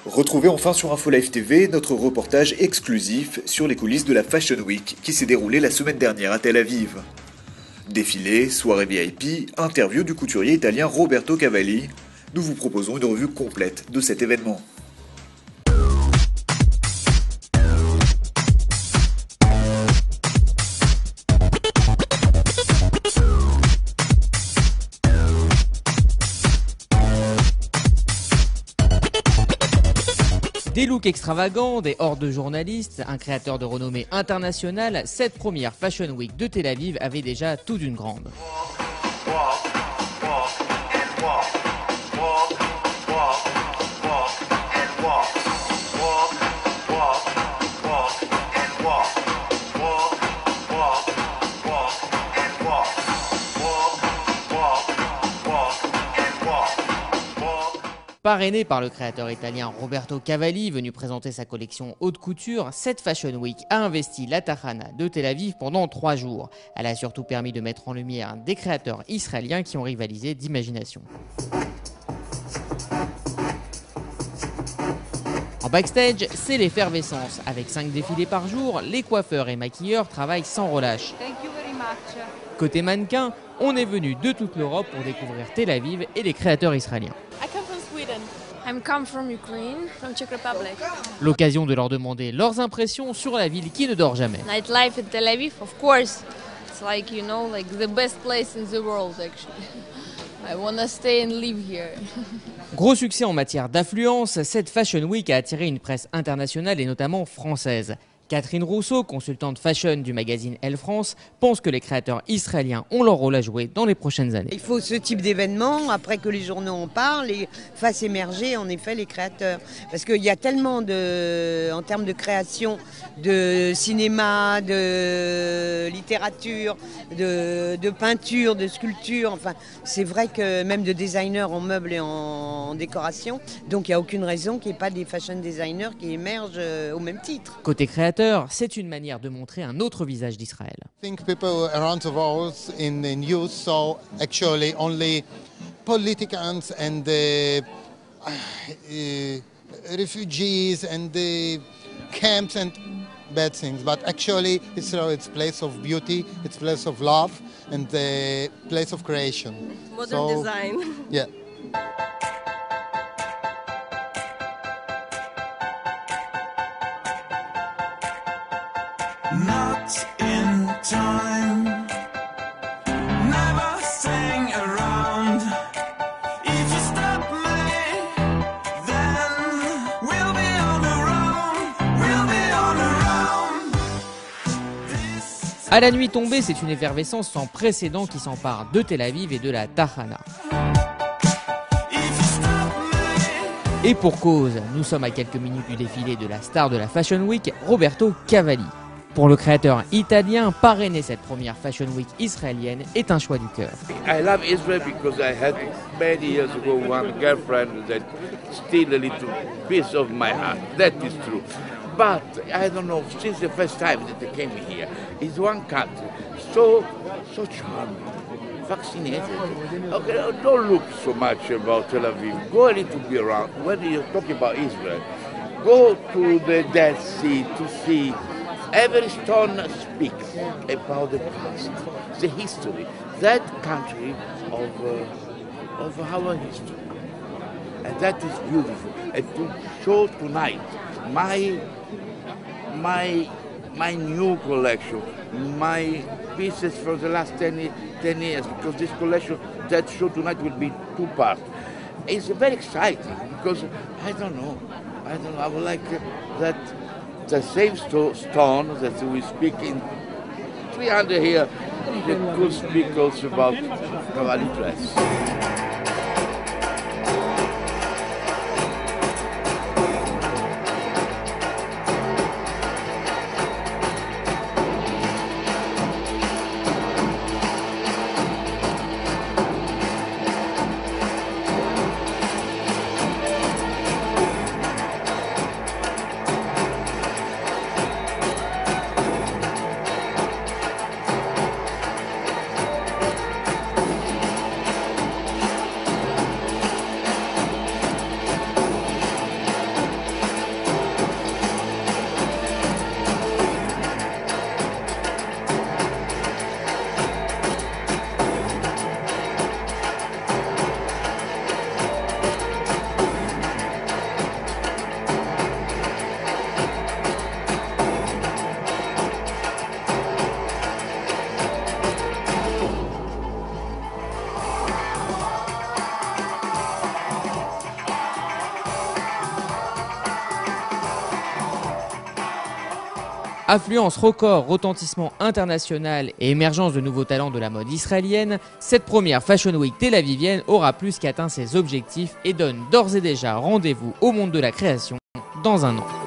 Retrouvez enfin sur Info Live TV notre reportage exclusif sur les coulisses de la Fashion Week qui s'est déroulée la semaine dernière à Tel Aviv. Défilé, soirée VIP, interview du couturier italien Roberto Cavalli, nous vous proposons une revue complète de cet événement. Des looks extravagants, des hordes de journalistes, un créateur de renommée internationale, cette première Fashion Week de Tel Aviv avait déjà tout d'une grande. Parrainé par le créateur italien Roberto Cavalli, venu présenter sa collection haute couture, cette Fashion Week a investi la Tahana de Tel Aviv pendant 3 jours. Elle a surtout permis de mettre en lumière des créateurs israéliens qui ont rivalisé d'imagination. En backstage, c'est l'effervescence. Avec 5 défilés par jour, les coiffeurs et maquilleurs travaillent sans relâche. Côté mannequin, on est venu de toute l'Europe pour découvrir Tel Aviv et les créateurs israéliens. I come from Ukraine, from Czech Republic. L'occasion de leur demander leurs impressions sur la ville qui ne dort jamais. Nightlife in Tel Aviv, of course. It's like, you know, like the best place in the world, actually. I want to stay and live here. Gros succès en matière d'affluence, cette Fashion Week a attiré une presse internationale et notamment française. Catherine Rousseau, consultante fashion du magazine Elle France, pense que les créateurs israéliens ont leur rôle à jouer dans les prochaines années. Il faut ce type d'événement, après que les journaux en parlent, et fassent émerger en effet les créateurs. Parce qu'il y a tellement en termes de création, de cinéma, de littérature, de peinture, de sculpture, enfin c'est vrai que même de designers en meubles et en décoration, donc il n'y a aucune raison qu'il n'y ait pas des fashion designers qui émergent au même titre. Côté créateur, c'est une manière de montrer un autre visage d'Israël. I think people around the world in news saw actually only politicians and refugees and the camps and bad things, but actually Israel is a place of beauty, it's a place of love and a place of creation. Modern design. Yeah. Not in time, never staying around. If you stop me, then we'll be on the run, we'll be on the run. À la nuit tombée, c'est une effervescence sans précédent qui s'empare de Tel Aviv et de la Tahana. Et pour cause, nous sommes à quelques minutes du défilé de la star de la Fashion Week, Roberto Cavalli. Pour le créateur italien, parrainer cette première Fashion Week israélienne est un choix du cœur. I love Israel because I had many years ago one girlfriend that steal a little piece of my heart. That is true. But I don't know, since the first time that I came here, it's one country so charming, vaccinated. Okay, don't look so much about Tel Aviv. Go a little bit around. When you're talking about Israel, go to the Dead Sea to see. Every stone speaks about the past, the history, that country of our history. And that is beautiful. And to show tonight my new collection, my pieces for the last 10 years, because this collection, that show tonight will be 2 parts. It's very exciting because I don't know, I would like that the same stone that we speak in 300 here, they could speak also about Cavalli dress. Affluence record, retentissement international et émergence de nouveaux talents de la mode israélienne, cette première Fashion Week tel-avivienne aura plus qu'atteint ses objectifs et donne d'ores et déjà rendez-vous au monde de la création dans un an.